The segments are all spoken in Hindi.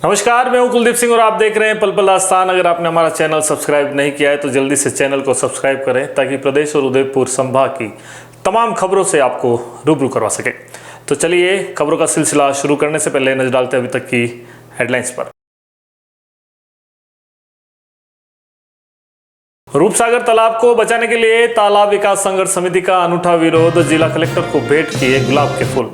नमस्कार, मैं हूं कुलदीप सिंह और आप देख रहे हैं पल पल आस्थान। अगर आपने हमारा चैनल सब्सक्राइब नहीं किया है तो जल्दी से चैनल को सब्सक्राइब करें ताकि प्रदेश और उदयपुर संभाग की तमाम खबरों से आपको रूबरू करवा सके। तो चलिए खबरों का सिलसिला शुरू करने से पहले नजर डालते हैं अभी तक की हेडलाइंस पर। रूपसागर तालाब को बचाने के लिए तालाब विकास संघर्ष समिति का अनूठा विरोध, जिला कलेक्टर को भेंट किए गुलाब के फूल।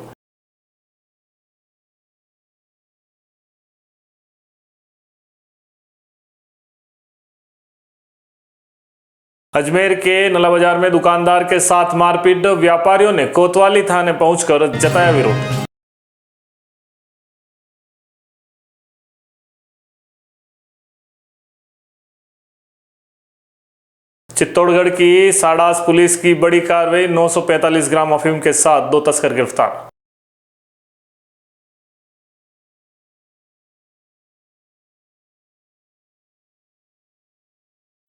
अजमेर के नला बाजार में दुकानदार के साथ मारपीट, व्यापारियों ने कोतवाली थाने पहुंचकर जताया विरोध। चित्तौड़गढ़ की साडास पुलिस की बड़ी कार्रवाई, 945 ग्राम अफीम के साथ 2 तस्कर गिरफ्तार।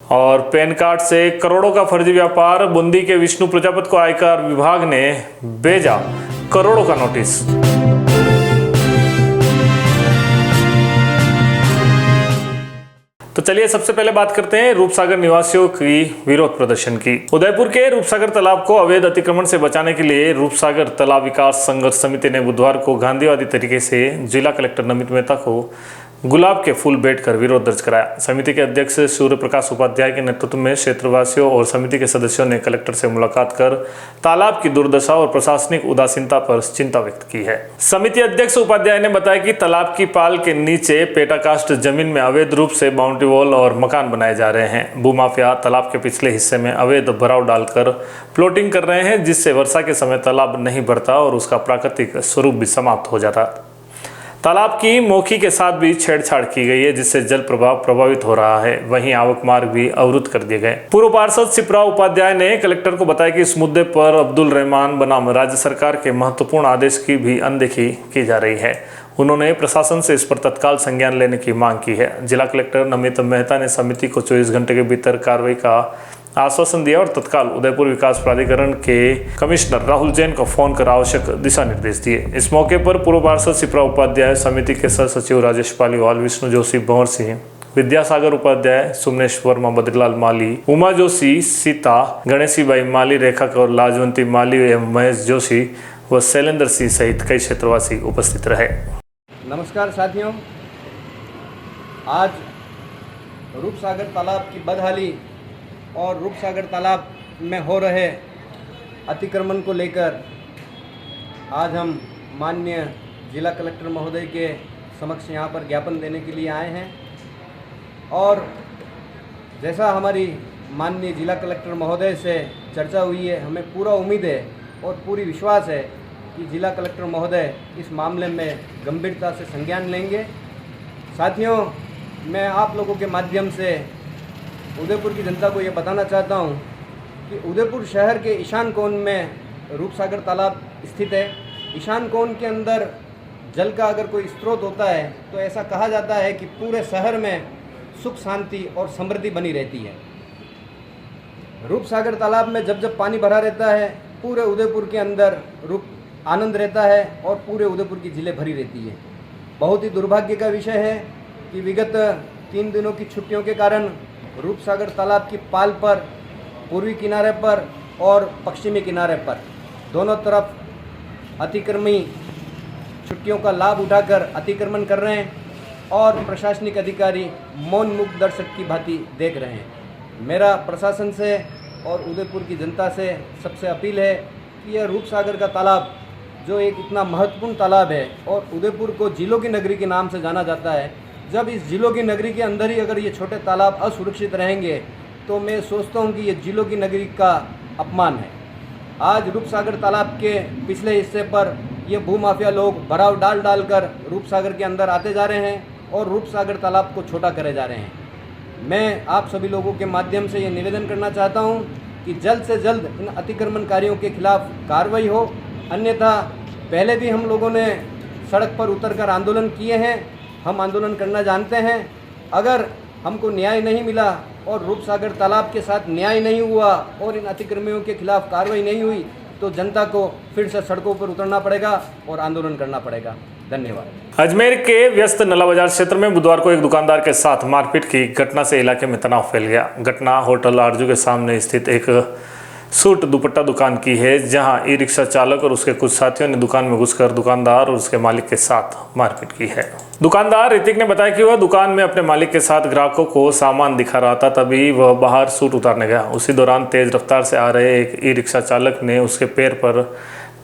और पैन कार्ड से करोड़ों का फर्जी व्यापार, बूंदी के विष्णु प्रजापति को आयकर विभाग ने भेजा करोड़ों का नोटिस। तो चलिए सबसे पहले बात करते हैं रूपसागर निवासियों की विरोध प्रदर्शन की। उदयपुर के रूपसागर तालाब को अवैध अतिक्रमण से बचाने के लिए रूपसागर तालाब विकास संघर्ष समिति ने बुधवार को गांधीवादी तरीके से जिला कलेक्टर नमित मेहता को गुलाब के फूल भेंट कर विरोध दर्ज कराया। समिति के अध्यक्ष सूर्य प्रकाश उपाध्याय के नेतृत्व में क्षेत्रवासियों और समिति के सदस्यों ने कलेक्टर से मुलाकात कर तालाब की दुर्दशा और प्रशासनिक उदासीनता पर चिंता व्यक्त की है। समिति अध्यक्ष उपाध्याय ने बताया कि तालाब की पाल के नीचे पेटाकास्ट जमीन में अवैध रूप से बाउंड्री वॉल और मकान बनाए जा रहे हैं। भूमाफिया तालाब के पिछले हिस्से में अवैध भराव डालकर प्लॉटिंग कर रहे हैं, जिससे वर्षा के समय तालाब नहीं भरता और उसका प्राकृतिक स्वरूप भी समाप्त हो जाता। तालाब की मोखी के साथ भी छेड़छाड़ की गई है, जिससे जल प्रवाह प्रभावित हो रहा है। वहीं आवक मार्ग भी अवरुद्ध कर दिए गए। पूर्व पार्षद शिप्रा उपाध्याय ने कलेक्टर को बताया कि इस मुद्दे पर अब्दुल रहमान बनाम राज्य सरकार के महत्वपूर्ण आदेश की भी अनदेखी की जा रही है। उन्होंने प्रशासन से इस पर तत्काल संज्ञान लेने की मांग की है। जिला कलेक्टर नमित मेहता ने समिति को 24 घंटे के भीतर कार्रवाई का आश्वासन दिया और तत्काल उदयपुर विकास प्राधिकरण के कमिश्नर राहुल जैन को फोन कर आवश्यक दिशा निर्देश दिए। इस मौके पर पूर्व पार्षद शिप्रा उपाध्याय, समिति के सह सचिव राजेश पालीवाल, विष्णु जोशी, भंवर सिंह, विद्यासागर उपाध्याय, सुमनेश वर्मा, बद्रीलाल माली, उमा जोशी, सीता, गणेशी बाई माली, रेखा कौर, लाजवंती माली एवं महेश जोशी व शैलेंद्र सिंह सहित कई क्षेत्रवासी उपस्थित रहे। नमस्कार साथियों, आज रूपसागर तालाब की बदहाली और रूपसागर तालाब में हो रहे अतिक्रमण को लेकर आज हम माननीय जिला कलेक्टर महोदय के समक्ष यहाँ पर ज्ञापन देने के लिए आए हैं। और जैसा हमारी माननीय जिला कलेक्टर महोदय से चर्चा हुई है, हमें पूरा उम्मीद है और पूरी विश्वास है कि जिला कलेक्टर महोदय इस मामले में गंभीरता से संज्ञान लेंगे। साथियों, मैं आप लोगों के माध्यम से उदयपुर की जनता को ये बताना चाहता हूँ कि उदयपुर शहर के ईशान कोण में रूपसागर तालाब स्थित है। ईशान कोण के अंदर जल का अगर कोई स्रोत होता है तो ऐसा कहा जाता है कि पूरे शहर में सुख शांति और समृद्धि बनी रहती है। रूपसागर तालाब में जब जब पानी भरा रहता है, पूरे उदयपुर के अंदर रूप आनंद रहता है और पूरे उदयपुर की जिले भरी रहती है। बहुत ही दुर्भाग्य का विषय है कि विगत 3 दिनों की छुट्टियों के कारण रूपसागर तालाब की पाल पर, पूर्वी किनारे पर और पश्चिमी किनारे पर दोनों तरफ अतिक्रमी छुट्टियों का लाभ उठाकर अतिक्रमण कर रहे हैं और प्रशासनिक अधिकारी मौन मुख दर्शक की भांति देख रहे हैं। मेरा प्रशासन से और उदयपुर की जनता से सबसे अपील है कि यह रूपसागर का तालाब, जो एक इतना महत्वपूर्ण तालाब है और उदयपुर को जिलों की नगरी के नाम से जाना जाता है, जब इस जिलों की नगरी के अंदर ही अगर ये छोटे तालाब असुरक्षित रहेंगे तो मैं सोचता हूँ कि ये जिलों की नगरी का अपमान है। आज रूपसागर तालाब के पिछले हिस्से पर ये भूमाफिया लोग भराव डाल कर रूपसागर के अंदर आते जा रहे हैं और रूपसागर तालाब को छोटा करे जा रहे हैं। मैं आप सभी लोगों के माध्यम से ये निवेदन करना चाहता हूँ कि जल्द से जल्द इन अतिक्रमणकारियों के खिलाफ कार्रवाई हो, अन्यथा पहले भी हम लोगों ने सड़क पर उतरकर आंदोलन किए हैं, हम आंदोलन करना जानते हैं। अगर हमको न्याय नहीं मिला और रूपसागर तालाब के साथ न्याय नहीं हुआ और इन अतिक्रमियों के खिलाफ कार्रवाई नहीं हुई तो जनता को फिर से सड़कों पर उतरना पड़ेगा और आंदोलन करना पड़ेगा। धन्यवाद। अजमेर के व्यस्त नला बाजार क्षेत्र में बुधवार को एक दुकानदार के साथ मारपीट की घटना से इलाके में तनाव फैल गया। घटना होटल आरजू के सामने स्थित एक सूट दुपट्टा दुकान की है, जहां ई रिक्शा चालक और उसके कुछ साथियों ने दुकान में घुसकर दुकानदार और उसके मालिक के साथ मारपीट की है। दुकानदार ऋतिक ने बताया कि वह दुकान में अपने मालिक के साथ ग्राहकों को सामान दिखा रहा था, तभी वह बाहर सूट उतारने गया। उसी दौरान तेज रफ्तार से आ रहे एक ई रिक्शा चालक ने उसके पैर पर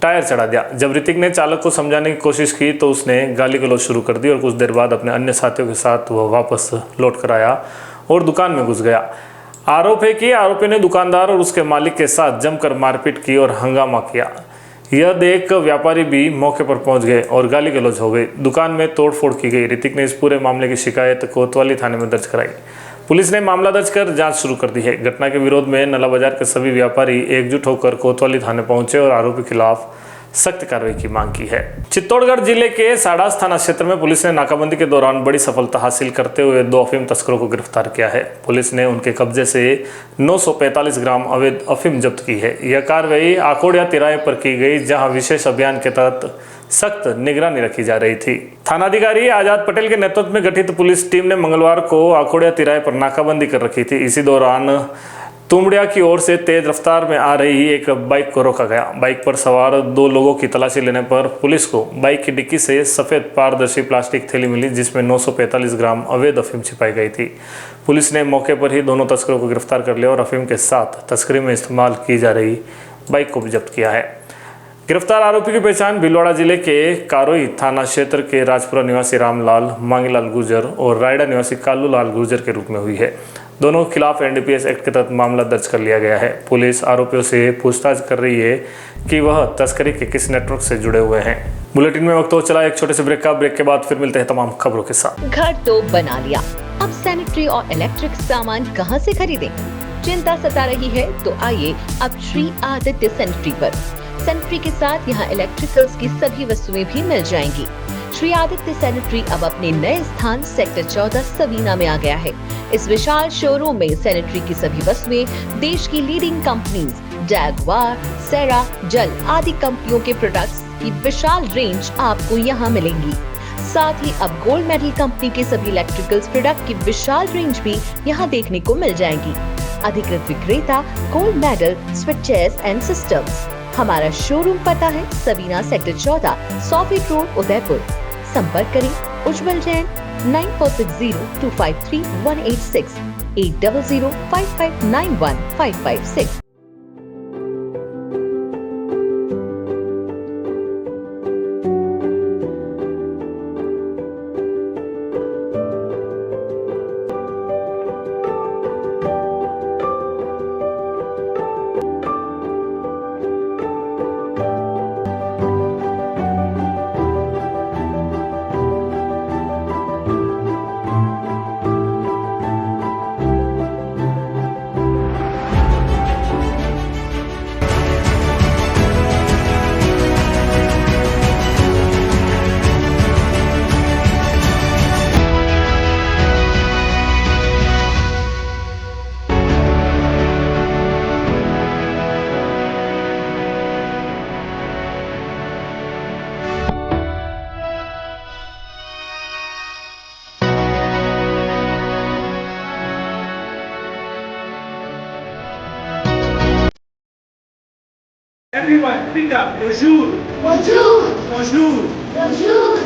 टायर चढ़ा दिया। जब ऋतिक ने चालक को समझाने की कोशिश की तो उसने गाली गलौज शुरू कर दी और कुछ देर बाद अपने अन्य साथियों के साथ वह वापस लौट कर आया और दुकान में घुस गया। आरोप है कि आरोपी ने दुकानदार और उसके मालिक के साथ जमकर मारपीट की और हंगामा किया। यह देख व्यापारी भी मौके पर पहुंच गए और गाली गलौज हो गई। दुकान में तोड़फोड़ की गई। ऋतिक ने इस पूरे मामले की शिकायत कोतवाली थाने में दर्ज कराई। पुलिस ने मामला दर्ज कर जांच शुरू कर दी है। घटना के विरोध में नला बाजार के सभी व्यापारी एकजुट होकर कोतवाली थाने पहुंचे और आरोपी के खिलाफ सख्त कार्रवाई की मांग की है। चित्तौड़गढ़ जिले के साडास थाना क्षेत्र में पुलिस ने नाकाबंदी के दौरान बड़ी सफलता हासिल करते हुए 2 अफीम तस्करों को गिरफ्तार किया है। पुलिस ने उनके कब्जे से 945 ग्राम अवैध अफीम जब्त की है। यह कार्रवाई आकोड़िया तिराहे पर की गई, जहां विशेष अभियान के तहत सख्त निगरानी रखी जा रही थी। थानाधिकारी आजाद पटेल के नेतृत्व में गठित पुलिस टीम ने मंगलवार को आकोड़िया तिराहे पर नाकाबंदी कर रखी थी। इसी दौरान तुमड़िया की ओर से तेज रफ्तार में आ रही एक बाइक को रोका गया। बाइक पर सवार 2 लोगों की तलाशी लेने पर पुलिस को बाइक की डिक्की से सफेद पारदर्शी प्लास्टिक थैली मिली, जिसमें 945 ग्राम अवैध अफीम छिपाई गई थी। पुलिस ने मौके पर ही दोनों तस्करों को गिरफ्तार कर लिया और अफीम के साथ तस्करी में इस्तेमाल की जा रही बाइक को भी जब्त किया है। गिरफ्तार आरोपी की पहचान भीलवाड़ा जिले के कारोई थाना क्षेत्र के राजपुरा निवासी रामलाल मांगीलाल गुर्जर और रायडा निवासी कालूलाल गुर्जर के रूप में हुई है। दोनों के खिलाफ एनडीपीएस एक्ट के तहत मामला दर्ज कर लिया गया है। पुलिस आरोपियों से पूछताछ कर रही है कि वह तस्करी के किस नेटवर्क से जुड़े हुए हैं। बुलेटिन में वक्त हो चला एक छोटे से ब्रेक का। ब्रेक के बाद फिर मिलते हैं तमाम खबरों के साथ। घर तो बना लिया, अब सैनिटरी और इलेक्ट्रिक सामान कहां से खरीदें? चिंता सता रही है तो आइए अब श्री आदित्य सैनिटरी पर। सैनिटरी के साथ यहाँ इलेक्ट्रिकल्स की सभी वस्तुएं भी मिल जाएंगी। श्री आदित्य सैनिटरी अब अपने नए स्थान सेक्टर 14 सवीना में आ गया है। इस विशाल शोरूम में सैनिटरी की सभी वस्तुएं देश की लीडिंग कंपनीज जैगवार, सेरा, जल आदि कंपनियों के प्रोडक्ट्स की विशाल रेंज आपको यहाँ मिलेंगी। साथ ही अब गोल्ड मेडल कंपनी के सभी इलेक्ट्रिकल्स प्रोडक्ट की विशाल रेंज भी यहाँ देखने को मिल जाएंगी। अधिकृत विक्रेता gold medal switches and systems. हमारा शोरूम पता है Savina sector 14 100 feet road Udaipur. संपर्क करें उज्जवल Jain 9460253186 8005591556। Everyone, think up. Bonjour. Bonjour. Bonjour. Bonjour.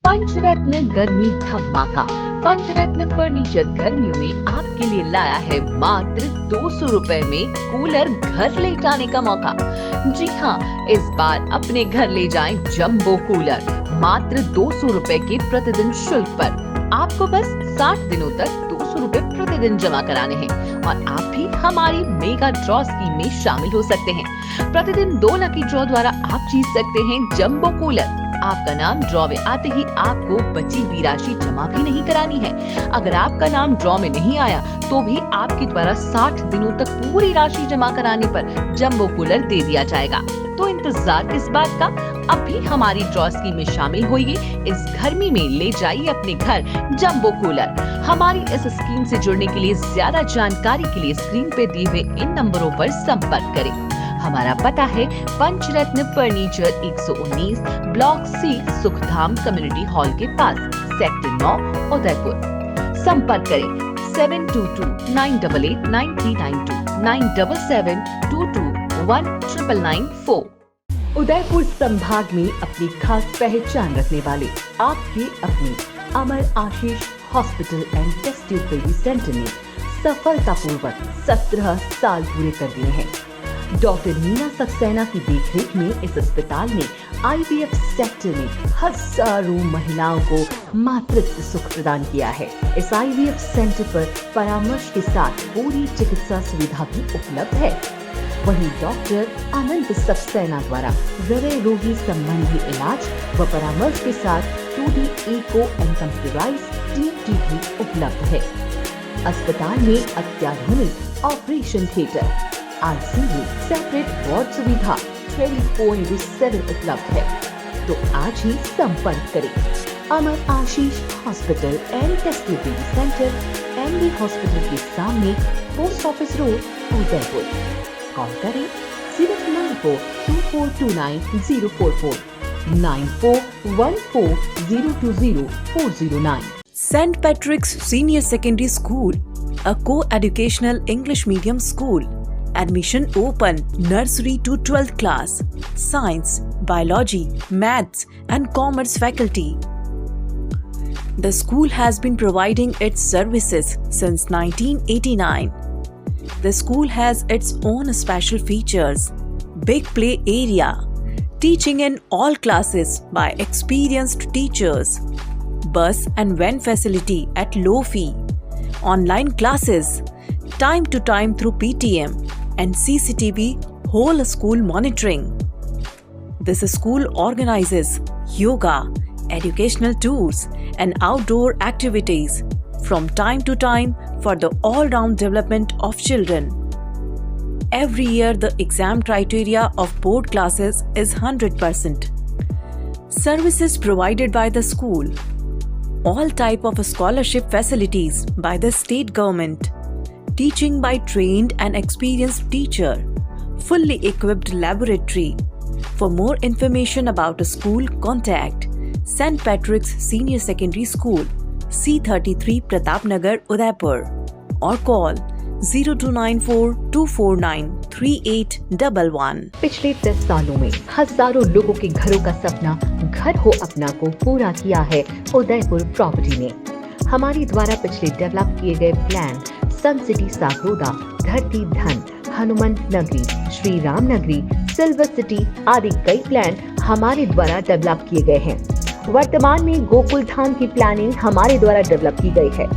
पंचरत्न गर्मी धमाका। पंचरत्न फर्नीचर गर्मियों में आपके लिए लाया है मात्र 200 रुपए में कूलर घर ले जाने का मौका। जी हाँ, इस बार अपने घर ले जाएं जंबो कूलर मात्र 200 रुपए के प्रतिदिन शुल्क पर। आपको बस 60 दिनों तक 200 500 रुपए प्रतिदिन जमा कराने हैं और आप भी हमारी मेगा ड्रॉ स्कीम में शामिल हो सकते हैं। प्रतिदिन 2 लकी ड्रॉ द्वारा आप जीत सकते हैं जंबो कूलर। आपका नाम ड्रॉ में आते ही आपको बची हुई राशि जमा भी नहीं करानी है। अगर आपका नाम ड्रॉ में नहीं आया तो भी आपके द्वारा 60 दिनों तक पूरी राशि जमा कराने पर जंबो कूलर दे दिया जाएगा। तो इंतजार किस बात का, अब भी हमारी ड्रॉ स्कीम में शामिल होइए। इस गर्मी में ले जाइए अपने घर जंबो कूलर। हमारी इस स्कीम से जुड़ने के लिए ज्यादा जानकारी के लिए स्क्रीन पे दिए हुए इन नंबरों पर संपर्क करें। हमारा पता है Panchratna furniture 119 block C Sukhdham community hall के पास, सेक्टर 9 उदयपुर। संपर्क करें 7229889392 9772219994। उदयपुर संभाग में अपनी खास पहचान रखने वाले आपके अपने Amar Ashish hospital and test tube baby centre ने सफलतापूर्वक 17 साल पूरे कर दिए हैं। डॉक्टर मीना सक्सेना की देखरेख में इस अस्पताल ने IVF सेक्टर में हजारों महिलाओं को मातृत्व सुख प्रदान किया है। इस IVF सेंटर पर परामर्श के साथ पूरी चिकित्सा सुविधा भी उपलब्ध है। वहीं डॉक्टर अनंत सक्सेना द्वारा हृदय रोगी संबंधी इलाज व परामर्श के साथ 2D echo and computerised TMT भी उपलब्ध है। अस्पताल में अत्याधुनिक operation theatre, ICU, separate ward सुविधा 24/7 उपलब्ध है। तो आज ही संपर्क करें Amar Ashish hospital and test tube baby centre, MD hospital के सामने, post office road, Udaipur. Call करें 09424290044 9414020409। St. Patrick's Senior Secondary School, a co-educational English medium school. Admission open nursery to 12th class. Science, biology, maths and commerce faculty. The school has been providing its services since 1989. The school has its own special features: big play area, teaching in all classes by experienced teachers, bus and van facility at low fee, online classes, time to time through PTM and CCTV whole school monitoring. This school organizes yoga, educational tours and outdoor activities from time to time for the all-round development of children. Every year the exam criteria of board classes is 100%. Services provided by the school. All type of scholarship facilities by the state government. Teaching by trained and experienced teacher. Fully equipped laboratory. For more information about the school, contact St. Patrick's Senior Secondary School, C33 Pratapnagar, Udaipur, or call 029424938111। पिछले 10 सालों में हजारों लोगों के घरों का सपना घर हो अपना को पूरा किया है उदयपुर प्रॉपर्टी ने। हमारे द्वारा पिछले डेवलप किए गए प्लान सन सिटी सागरोदा, धरती धन, हनुमंत नगरी, श्री राम नगरी, सिल्वर सिटी आदि कई प्लान हमारे द्वारा डेवलप किए गए हैं। वर्तमान में गोकुल धाम की प्लानिंग हमारे द्वारा डेवलप की गई है।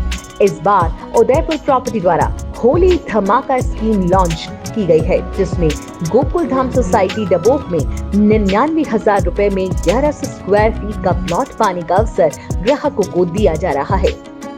इस बार उदयपुर प्रॉपर्टी द्वारा होली धमाका स्कीम लॉन्च की गई है, जिसमें गोकुल धाम सोसाइटी डबोक में 99,000 रुपए में 1100 स्क्वायर फीट का प्लॉट पाने का अवसर ग्राहकों को दिया जा रहा है।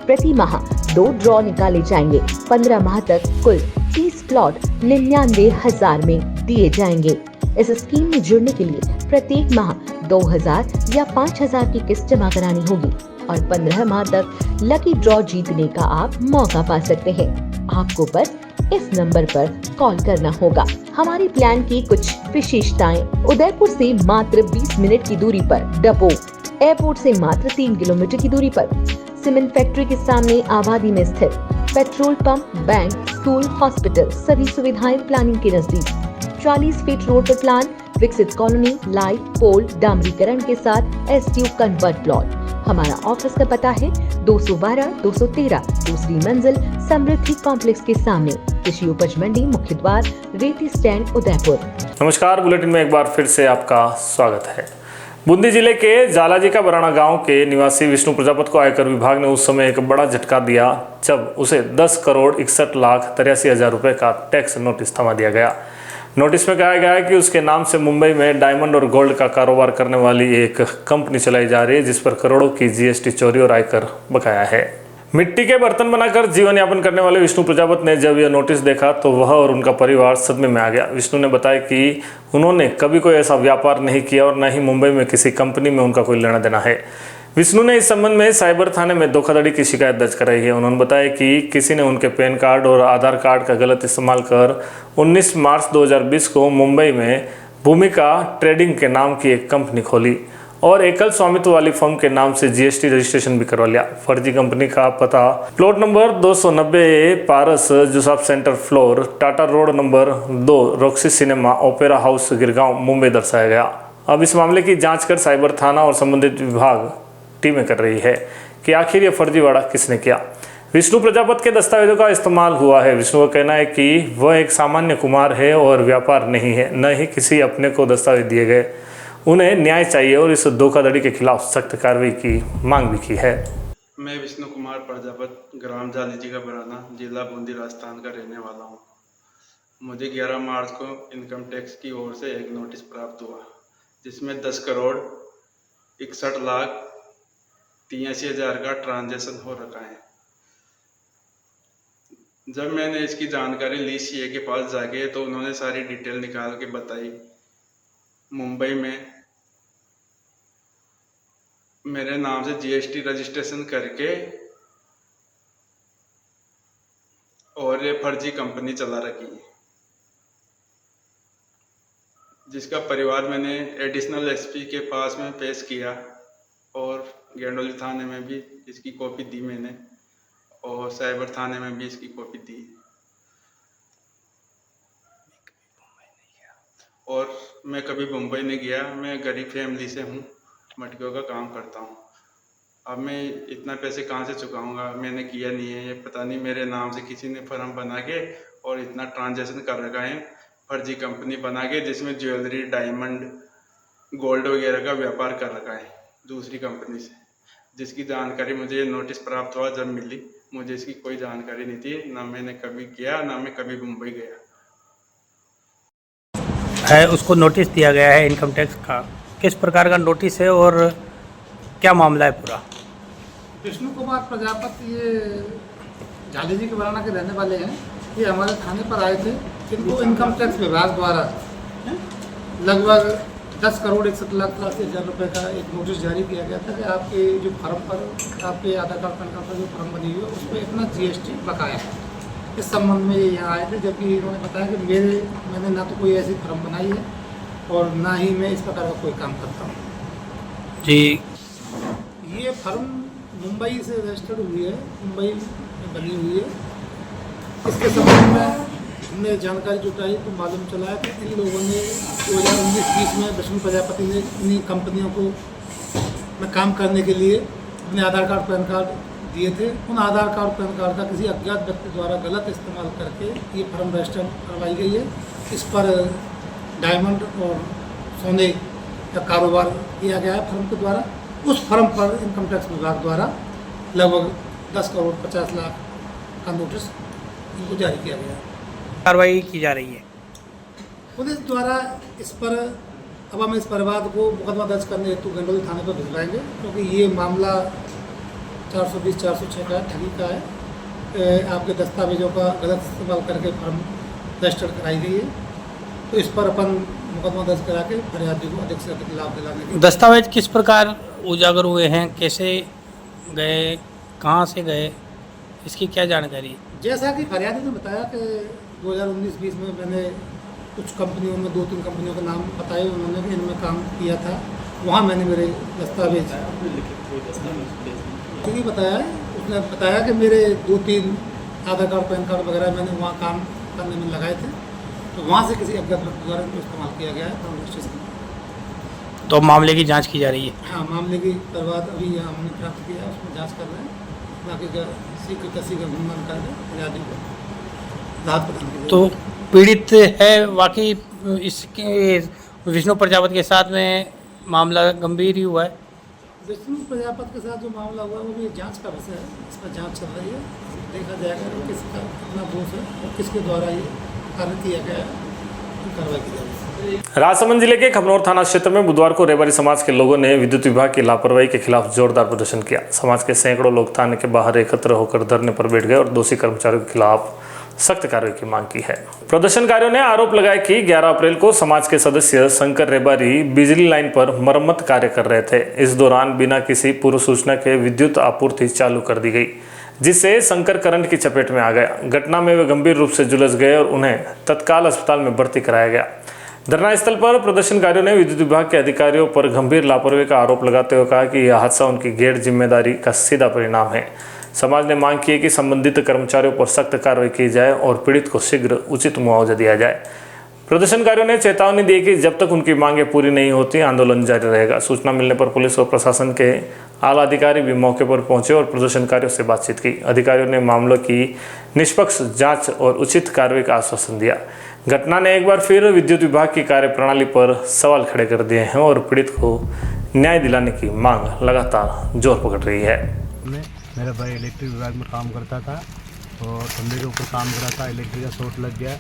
प्रति माह 2 ड्रॉ निकाले जाएंगे। 15 माह तक कुल 30 प्लॉट 99,000 में दिए जाएंगे। इस स्कीम में जुड़ने के लिए प्रत्येक माह 2,000 या 5,000 की किस्त जमा करानी होगी और 15 माह तक लकी ड्रॉ जीतने का आप मौका पा सकते हैं। आपको बस इस नंबर पर कॉल करना होगा। हमारे प्लान की कुछ विशेषताएं: उदयपुर से मात्र 20 मिनट की दूरी पर डबोक, एयरपोर्ट से मात्र 3 किलोमीटर की दूरी पर, सीमेंट फैक्ट्री के सामने आबादी में स्थित, petrol pump, bank, school, hospital सभी सुविधाएं प्लानिंग के नजदीक, 40 फीट रोड पर प्लान, विकसित कॉलोनी, लाइट पोल, डामरीकरण के साथ STU कन्वर्ट प्लॉट। हमारा ऑफिस का पता है 212-213 दूसरी मंजिल, समृद्धि कॉम्प्लेक्स के सामने, कृषि उपज मंडी, मुख्य द्वार, रेती स्टैंड, उदयपुर। नमस्कार, बुलेटिन में एक बार फिर से आपका स्वागत है। बूंदी जिले के जालाजी का बराना गांव के निवासी विष्णु प्रजापति को आयकर विभाग ने उस समय एक बड़ा झटका दिया जब उसे 10,61,83,000 रुपए का टैक्स नोटिस थमा दिया गया। नोटिस में कहा गया है कि उसके नाम से मुंबई में डायमंड और गोल्ड का कारोबार करने वाली एक कंपनी चलाई जा रही है, जिस पर करोड़ों की जीएसटी चोरी और आयकर बकाया है। मिट्टी के बर्तन बनाकर जीवन यापन करने वाले विष्णु प्रजापति ने जब यह नोटिस देखा तो वह और उनका परिवार सदमे में आ गया। विष्णु ने बताया कि उन्होंने कभी कोई ऐसा व्यापार नहीं किया और न ही मुंबई में किसी कंपनी में उनका कोई लेना देना है। विष्णु ने इस संबंध में साइबर थाने में धोखाधड़ी की शिकायत दर्ज कराई है। उन्होंने बताया कि किसी ने उनके पैन कार्ड और आधार कार्ड का गलत इस्तेमाल कर 19 मार्च 2020 को मुंबई में भूमिका ट्रेडिंग के नाम की एक कंपनी खोली और एकल स्वामित्व वाली फर्म के नाम से जीएसटी रजिस्ट्रेशन भी करवा लिया। फर्जी कंपनी का पता प्लॉट नंबर 290 पारस जुसाफ centre floor, Tata road number 2, Roxy cinema, Opera House, Girgaon, Mumbai दर्शाया गया। अब इस मामले की जांच कर साइबर थाना और संबंधित विभाग टीमें कर रही है कि आखिर यह फर्जीवाड़ा किसने किया। विष्णु प्रजापति के दस्तावेजों का इस्तेमाल हुआ है। विष्णु का कहना है कि वह एक सामान्य कुमार है और व्यापार नहीं है, न ही किसी अपने को दस्तावेज दिए गए। उन्हें न्याय चाहिए और इस धोखाधड़ी के खिलाफ सख्त कार्रवाई की मांग भी की है। मैं विष्णु कुमार प्रजापति ग्राम जालीजी का बराना, जिला बूंदी, राजस्थान का रहने वाला हूँ। मुझे 11 मार्च को इनकम टैक्स की ओर से एक नोटिस प्राप्त हुआ जिसमें 10,61,83,000 का ट्रांजैक्शन हो रखा है। जब मैंने इसकी जानकारी ली सीए के पास जाके तो उन्होंने सारी डिटेल निकाल के बताई। मुंबई में मेरे नाम से जीएसटी रजिस्ट्रेशन करके और ये फर्जी कंपनी चला रखी है, जिसका परिवार मैंने एडिशनल एसपी के पास में पेश किया और गेंडोली थाने में भी इसकी कॉपी दी मैंने और साइबर थाने में भी इसकी कॉपी दी। और मैं कभी मुंबई नहीं गया। मैं गरीब फैमिली से हूँ, मटकियों का काम करता हूँ। अब मैं इतना पैसे कहाँ से चुकाऊँगा? मैंने किया नहीं है। ये पता नहीं मेरे नाम से किसी ने फर्म बना के और इतना ट्रांजैक्शन कर रखा है, फर्जी कंपनी बना के, जिसमें ज्वेलरी, डायमंड, गोल्ड वगैरह का व्यापार कर रखा है दूसरी कंपनी से, जिसकी जानकारी मुझे ये नोटिस प्राप्त हुआ जब मिली। मुझे इसकी कोई जानकारी नहीं थी, ना मैंने कभी किया, ना मैं कभी मुंबई गया है। उसको नोटिस दिया गया है इनकम टैक्स का। किस प्रकार का नोटिस है और क्या मामला है पूरा? विष्णु कुमार प्रजापति ये झालीजी के बराना के रहने वाले हैं। ये हमारे थाने पर आए थे। इनको इनकम टैक्स विभाग द्वारा लगभग 10,61,83,000 रुपये का एक नोटिस जारी किया गया था कि आपके जो फर्म पर, आपके आधार कार्ड पैन कार्ड पर जो फर्म बनी हुई है उस पर इतना जीएसटी बकाया है। इस संबंध में ये यहाँ आए थे, जबकि इन्होंने बताया कि मैंने ना तो कोई ऐसी फर्म बनाई है और ना ही मैं इस प्रकार का कोई काम करता हूँ जी। ये फर्म मुंबई से रजिस्टर्ड हुई है, मुंबई में बनी हुई है। इसके संबंध में हमने जानकारी जुटाई तो मालूम चला है कि इन लोगों ने 2019-20 में विष्णु प्रजापति ने इन्हीं कंपनियों को में काम करने के लिए अपने आधार कार्ड पैन कार्ड दिए थे। उन आधार कार्ड पैन कार्ड का किसी अज्ञात व्यक्ति द्वारा गलत इस्तेमाल करके ये फर्म रजिस्टर करवाई गई है। इस पर डायमंड और सोने का कारोबार किया गया है फर्म के द्वारा। उस फर्म पर इनकम टैक्स विभाग द्वारा लगभग 10,50,00,000 का नोटिस इनको जारी किया गया है। कार्रवाई की जा रही है पुलिस द्वारा इस पर। अब हम इस परिवार को मुकदमा दर्ज करने हेतु गंडोली थाने पर भिजवाएंगे, क्योंकि ये मामला 420-406 का ठगी का है। आपके दस्तावेजों का गलत इस्तेमाल करके फर्म रजिस्टर कराई गई है, तो इस पर अपन मुकदमा दर्ज करा के फरियादी को अधिक से अधिक लाभ दिलाने के। दस्तावेज किस प्रकार उजागर हुए हैं, कैसे गए, कहाँ से गए, इसकी क्या जानकारी है? जैसा कि फरियादी ने बताया कि 2019-20 में मैंने कुछ कंपनियों में 2-3 कंपनियों के नाम बताए उन्होंने कि इनमें काम किया था। वहाँ मैंने मेरे दस्तावेज ठीक ही बताया है। उसने बताया कि मेरे 2-3 आधार कार्ड पैन कार्ड वगैरह मैंने वहाँ काम करने में लगाए थे, तो वहाँ से किसी अज्ञात व्यक्ति द्वारा इनको इस्तेमाल किया गया है फर्म रजिस्ट्रेशन। तो मामले की जांच की जा रही है। हाँ, मामले की परिवाद अभी हमने प्राप्त किया है, उसमें जाँच कर रहे हैं। बाकी का शीघ्र अनुमान करके फरियादी को राहत प्रदान की। तो पीड़ित है वाकई इसके विष्णु प्रजापति के साथ में मामला गंभीर ही हुआ है। विष्णु प्रजापति के साथ जो मामला हुआ वो भी जांच का विषय है, इस पर जांच चल रही है, देखा जाएगा कि किसका कितना दोष है और किसके द्वारा ये कार्य किया गया है, कार्रवाई की जाएगी। राजसमंद जिले के खमनौर थाना क्षेत्र में बुधवार को रेबारी समाज के लोगों ने विद्युत विभाग की लापरवाही के खिलाफ जोरदार प्रदर्शन किया। समाज के सैकड़ों लोग थाने के बाहर एकत्र होकर धरने पर बैठ गए और दोषी कर्मचारियों के खिलाफ सख्त कार्रवाई की मांग की है। प्रदर्शनकारियों ने आरोप लगाया कि 11 अप्रैल को समाज के सदस्य शंकर रेबारी बिजली लाइन पर मरम्मत कार्य कर रहे थे। इस दौरान बिना किसी पूर्व सूचना के विद्युत आपूर्ति चालू कर दी गई, जिससे शंकर करंट की चपेट में आ गया। घटना में वे गंभीर रूप से झुलस गए और उन्हें तत्काल अस्पताल में भर्ती कराया गया। धरना स्थल पर प्रदर्शनकारियों ने विद्युत विभाग के अधिकारियों पर गंभीर लापरवाही का आरोप लगाते हुए कहा कि यह हादसा उनकी गैर जिम्मेदारी का सीधा परिणाम है। समाज ने मांग की है कि संबंधित कर्मचारियों पर सख्त कार्रवाई की जाए और पीड़ित को शीघ्र उचित मुआवजा दिया जाए। प्रदर्शनकारियों ने चेतावनी दी कि जब तक उनकी मांगें पूरी नहीं होती आंदोलन जारी रहेगा। सूचना मिलने पर पुलिस और प्रशासन के आला अधिकारी भी मौके पर पहुंचे और प्रदर्शनकारियों से बातचीत की। अधिकारियों ने मामलों की निष्पक्ष जांच और उचित कार्रवाई का आश्वासन दिया। घटना ने एक बार फिर विद्युत विभाग की कार्यप्रणाली पर सवाल खड़े कर दिए हैं और पीड़ित को न्याय दिलाने की मांग लगातार जोर पकड़ रही है। मेरा भाई इलेक्ट्रिक विभाग में काम करता था और खंभे के ऊपर काम कर रहा था, इलेक्ट्रिक का शॉर्ट लग गया,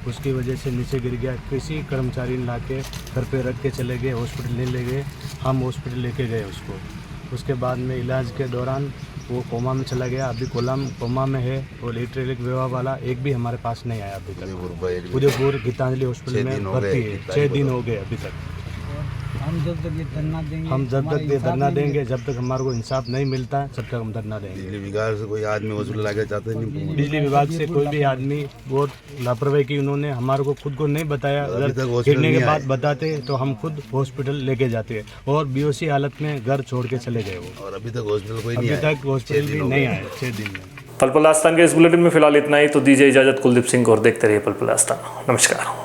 उसकी वजह से नीचे गिर गया। किसी कर्मचारी ने ला के घर पे रख के चले गए, हॉस्पिटल ले गए, हम हॉस्पिटल लेके गए उसको। उसके बाद में इलाज के दौरान वो कोमा में चला गया, अभी कोमा में है। और इलेक्ट्रिक विभाग वाला एक भी हमारे पास नहीं आया अभी तक। उदयपुर गीतांजलि हॉस्पिटल में भर्ती है, 6 दिन हो गए अभी तक। हम जब तक ये धरना देंगे, जब तक हमारे को इंसाफ नहीं मिलता है तब तक हम धरना देंगे। बिजली विभाग से कोई आदमी वसूल लाके चाहते नहीं। बिजली विभाग से कोई भी आदमी बहुत लापरवाही की, उन्होंने हमारे को खुद को नहीं बताया। अगर गिरने के बाद बताते तो हम खुद हॉस्पिटल लेके जाते और बेहोशी हालत में घर छोड़ के चले गए वो। और अभी तक हॉस्पिटल कोई भी नहीं आए 6 दिन में। पल पल आस्थान के इस बुलेटिन में फिलहाल इतना ही। तो दीजिए इजाजत कुलदीप सिंह और देखते रहिए पल पल आस्थान। नमस्कार।